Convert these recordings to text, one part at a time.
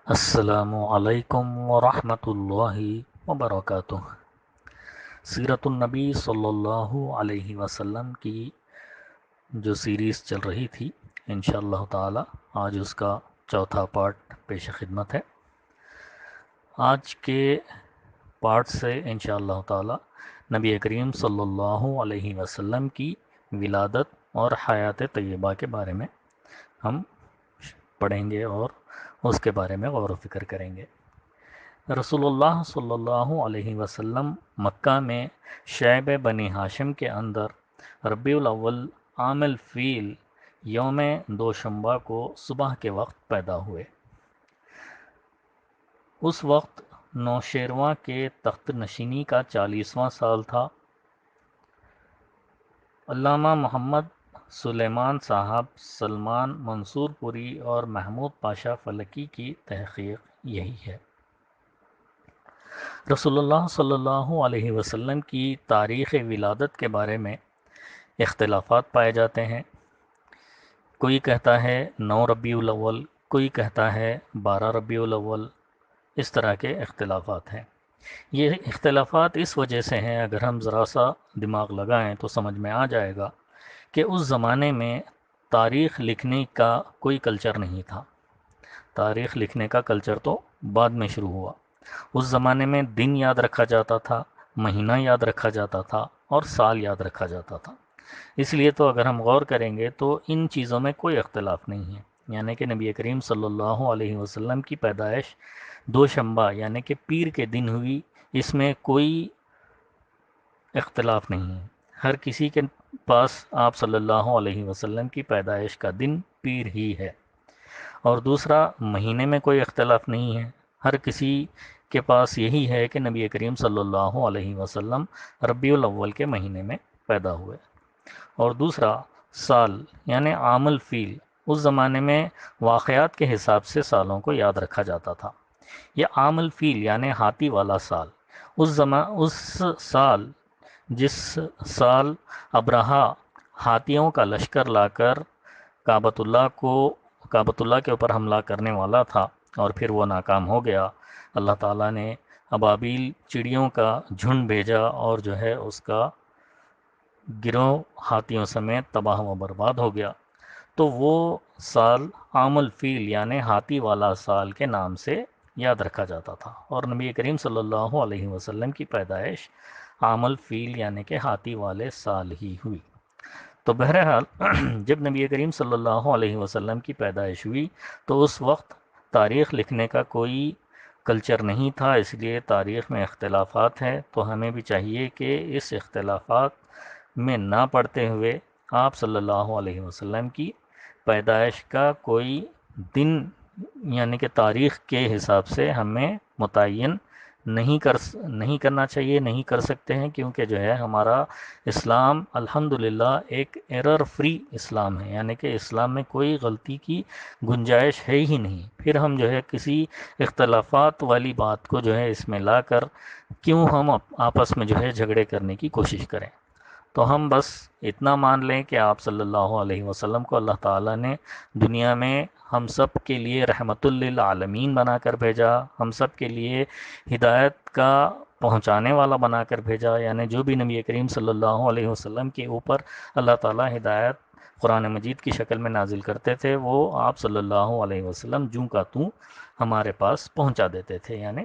السلام علیکم ورحمۃ اللہ وبرکاتہ۔ سیرت النبی صلی اللہ علیہ وسلم کی جو سیریز چل رہی تھی، انشاءاللہ تعالی آج اس کا چوتھا پارٹ پیش خدمت ہے۔ آج کے پارٹ سے انشاءاللہ تعالی نبی کریم صلی اللہ علیہ وسلم کی ولادت اور حیات طیبہ کے بارے میں ہم پڑھیں گے اور اس کے بارے میں غور و فکر کریں گے۔ رسول اللہ صلی اللہ علیہ وسلم مکہ میں شعب بنی ہاشم کے اندر ربیع الاول عام الفیل یوم دوشنبہ کو صبح کے وقت پیدا ہوئے۔ اس وقت نوشیروان کے تخت نشینی کا 40واں سال تھا۔ علامہ محمد سلیمان صاحب، سلمان منصور پوری اور محمود پاشا فلکی کی تحقیق یہی ہے۔ رسول اللہ صلی اللہ علیہ وسلم کی تاریخ ولادت کے بارے میں اختلافات پائے جاتے ہیں۔ کوئی کہتا ہے 9 ربیع الاول، کوئی کہتا ہے 12 ربیع الاول، اس طرح کے اختلافات ہیں۔ یہ اختلافات اس وجہ سے ہیں، اگر ہم ذرا سا دماغ لگائیں تو سمجھ میں آ جائے گا کہ اس زمانے میں تاریخ لکھنے کا کوئی کلچر نہیں تھا۔ تاریخ لکھنے کا کلچر تو بعد میں شروع ہوا۔ اس زمانے میں دن یاد رکھا جاتا تھا، مہینہ یاد رکھا جاتا تھا اور سال یاد رکھا جاتا تھا۔ اس لیے تو اگر ہم غور کریں گے تو ان چیزوں میں کوئی اختلاف نہیں ہے، یعنی کہ نبی کریم صلی اللہ علیہ وسلم کی پیدائش دوشنبہ یعنی کہ پیر کے دن ہوئی، اس میں کوئی اختلاف نہیں ہے۔ ہر کسی کے پاس آپ صلی اللہ علیہ وسلم کی پیدائش کا دن پیر ہی ہے۔ اور دوسرا، مہینے میں کوئی اختلاف نہیں ہے، ہر کسی کے پاس یہی ہے کہ نبی کریم صلی اللہ علیہ وسلم ربیع الاول کے مہینے میں پیدا ہوئے۔ اور دوسرا، سال یعنی عام الفیل، اس زمانے میں واقعات کے حساب سے سالوں کو یاد رکھا جاتا تھا۔ یہ عام الفیل یعنی ہاتھی والا سال، اس سال جس سال ابرہہ ہاتھیوں کا لشکر لا کر کعبۃ اللہ کے اوپر حملہ کرنے والا تھا اور پھر وہ ناکام ہو گیا، اللہ تعالیٰ نے ابابیل چڑیوں کا جھنڈ بھیجا اور جو ہے اس کا گروہ ہاتھیوں سمیت تباہ و برباد ہو گیا، تو وہ سال عام الفیل یعنی ہاتھی والا سال کے نام سے یاد رکھا جاتا تھا، اور نبی کریم صلی اللہ علیہ وسلم کی پیدائش عام الفیل یعنی کہ ہاتھی والے سال ہی ہوئی۔ تو بہرحال جب نبی کریم صلی اللہ علیہ وسلم کی پیدائش ہوئی تو اس وقت تاریخ لکھنے کا کوئی کلچر نہیں تھا، اس لیے تاریخ میں اختلافات ہیں، تو ہمیں بھی چاہیے کہ اس اختلافات میں نہ پڑتے ہوئے آپ صلی اللہ علیہ وسلم کی پیدائش کا کوئی دن یعنی کہ تاریخ کے حساب سے ہمیں متعین نہیں کرنا چاہیے، نہیں کر سکتے ہیں، کیونکہ جو ہے ہمارا اسلام الحمدللہ ایک ایرر فری اسلام ہے، یعنی کہ اسلام میں کوئی غلطی کی گنجائش ہے ہی نہیں۔ پھر ہم جو ہے کسی اختلافات والی بات کو جو ہے اس میں لا کر کیوں ہم آپس میں جو ہے جھگڑے کرنے کی کوشش کریں۔ تو ہم بس اتنا مان لیں کہ آپ صلی اللہ علیہ وسلم کو اللہ تعالیٰ نے دنیا میں ہم سب کے لیے رحمت للعالمین بنا کر بھیجا، ہم سب کے لیے ہدایت کا پہنچانے والا بنا کر بھیجا، یعنی جو بھی نبی کریم صلی اللہ علیہ وسلم کے اوپر اللہ تعالیٰ ہدایت قرآن مجید کی شکل میں نازل کرتے تھے، وہ آپ صلی اللہ علیہ وسلم جوں کا توں ہمارے پاس پہنچا دیتے تھے، یعنی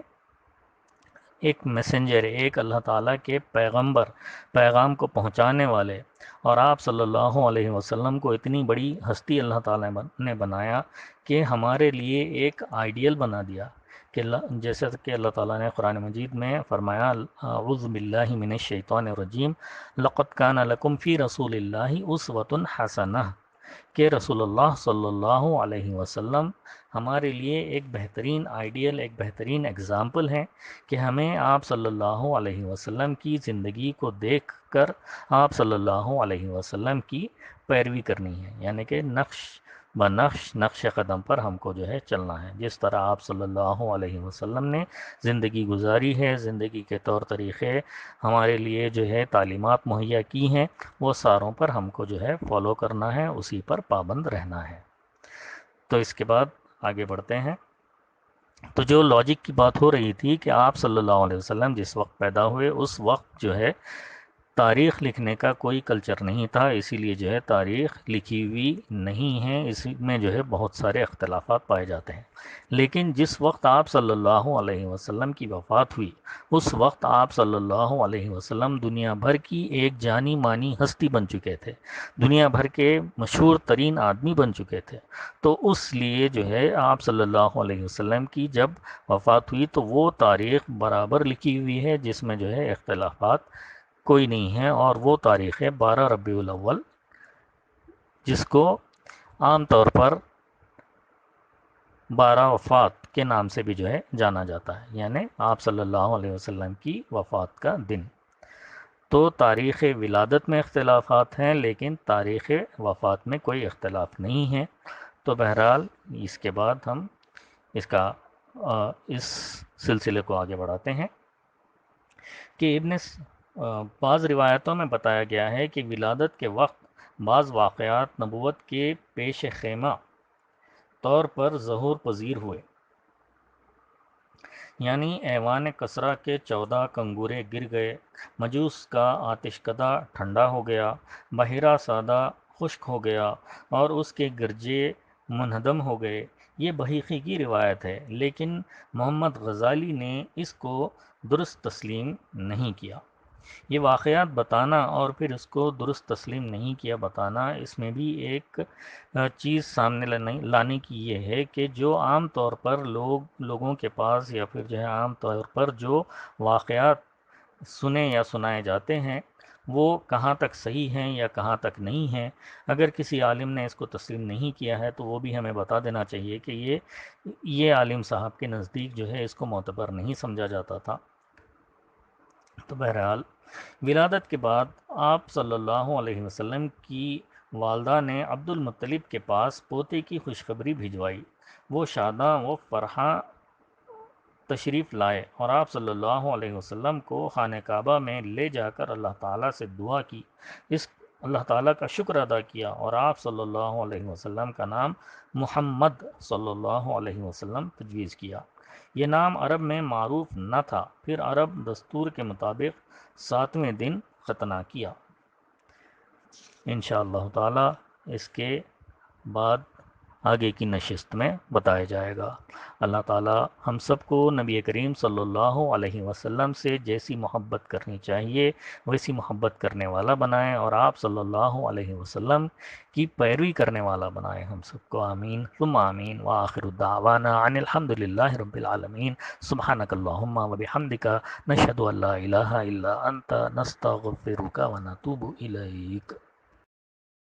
ایک میسنجر، ایک اللہ تعالیٰ کے پیغمبر، پیغام کو پہنچانے والے۔ اور آپ صلی اللہ علیہ وسلم کو اتنی بڑی ہستی اللہ تعالیٰ نے بنایا کہ ہمارے لیے ایک آئیڈیل بنا دیا، کہ جیسے کہ اللہ تعالیٰ نے قرآن مجید میں فرمایا اعوذ باللہ من الشیطان الرجیم لقد کان لکم فی رسول اللہ اسوۃ حسنہ، کہ رسول اللہ صلی اللہ علیہ وسلم ہمارے لیے ایک بہترین آئیڈیل، ایک بہترین اگزامپل ہیں، کہ ہمیں آپ صلی اللہ علیہ وسلم کی زندگی کو دیکھ کر آپ صلی اللہ علیہ وسلم کی پیروی کرنی ہے، یعنی کہ نقش نقش قدم پر ہم کو جو ہے چلنا ہے، جس طرح آپ صلی اللہ علیہ وسلم نے زندگی گزاری ہے، زندگی کے طور طریقے ہمارے لیے جو ہے تعلیمات مہیا کی ہیں، وہ ساروں پر ہم کو جو ہے فالو کرنا ہے، اسی پر پابند رہنا ہے۔ تو اس کے بعد آگے بڑھتے ہیں۔ تو جو لاجک کی بات ہو رہی تھی کہ آپ صلی اللہ علیہ وسلم جس وقت پیدا ہوئے اس وقت جو ہے تاریخ لکھنے کا کوئی کلچر نہیں تھا، اسی لیے جو ہے تاریخ لکھی ہوئی نہیں ہے، اس میں جو ہے بہت سارے اختلافات پائے جاتے ہیں۔ لیکن جس وقت آپ صلی اللہ علیہ وسلم کی وفات ہوئی اس وقت آپ صلی اللہ علیہ وسلم دنیا بھر کی ایک جانی مانی ہستی بن چکے تھے، دنیا بھر کے مشہور ترین آدمی بن چکے تھے۔ تو اس لیے جو ہے آپ صلی اللہ علیہ وسلم کی جب وفات ہوئی تو وہ تاریخ برابر لکھی ہوئی ہے جس میں جو ہے اختلافات کوئی نہیں ہے، اور وہ تاریخ ہے 12 ربیع الاول، جس کو عام طور پر 12 وفات کے نام سے بھی جو ہے جانا جاتا ہے، یعنی آپ صلی اللہ علیہ وسلم کی وفات کا دن۔ تو تاریخ ولادت میں اختلافات ہیں لیکن تاریخ وفات میں کوئی اختلاف نہیں ہے۔ تو بہرحال اس کے بعد ہم اس کا اس سلسلے کو آگے بڑھاتے ہیں کہ بعض روایتوں میں بتایا گیا ہے کہ ولادت کے وقت بعض واقعات نبوت کے پیش خیمہ طور پر ظہور پذیر ہوئے، یعنی ایوان کسریٰ کے 14 کنگورے گر گئے، مجوس کا آتش کدہ ٹھنڈا ہو گیا، بحیرہ سادہ خشک ہو گیا اور اس کے گرجے منہدم ہو گئے۔ یہ بحیقی کی روایت ہے لیکن محمد غزالی نے اس کو درست تسلیم نہیں کیا۔ یہ واقعات بتانا اور پھر اس کو درست تسلیم نہیں کیا بتانا، اس میں بھی ایک چیز سامنے لانے کی یہ ہے کہ جو عام طور پر لوگوں کے پاس یا پھر جو ہے عام طور پر جو واقعات سنے یا سنائے جاتے ہیں وہ کہاں تک صحیح ہیں یا کہاں تک نہیں ہیں۔ اگر کسی عالم نے اس کو تسلیم نہیں کیا ہے تو وہ بھی ہمیں بتا دینا چاہیے کہ یہ عالم صاحب کے نزدیک جو ہے اس کو معتبر نہیں سمجھا جاتا تھا۔ تو بہرحال ولادت کے بعد آپ صلی اللہ علیہ وسلم کی والدہ نے عبد المطلب کے پاس پوتے کی خوشخبری بھجوائی، وہ شاداں و فرحاں تشریف لائے اور آپ صلی اللہ علیہ وسلم کو خانہ کعبہ میں لے جا کر اللہ تعالیٰ سے دعا کی، اس اللہ تعالیٰ کا شکر ادا کیا اور آپ صلی اللہ علیہ وسلم کا نام محمد صلی اللہ علیہ وسلم تجویز کیا۔ یہ نام عرب میں معروف نہ تھا، پھر عرب دستور کے مطابق 7ویں دن ختنہ کیا۔ انشاءاللہ تعالی اس کے بعد آگے کی نشست میں بتایا جائے گا۔ اللہ تعالی ہم سب کو نبی کریم صلی اللہ علیہ وسلم سے جیسی محبت کرنی چاہیے ویسی محبت کرنے والا بنائے اور آپ صلی اللہ علیہ وسلم کی پیروی کرنے والا بنائے ہم سب کو۔ آمین ثم آمین وآخر دعوانا ان الحمد للہ رب العالمین۔ سبحانک اللہم وبحمدک نشہد ان لا الہ الا انت نستغفرک ونتوب الیک۔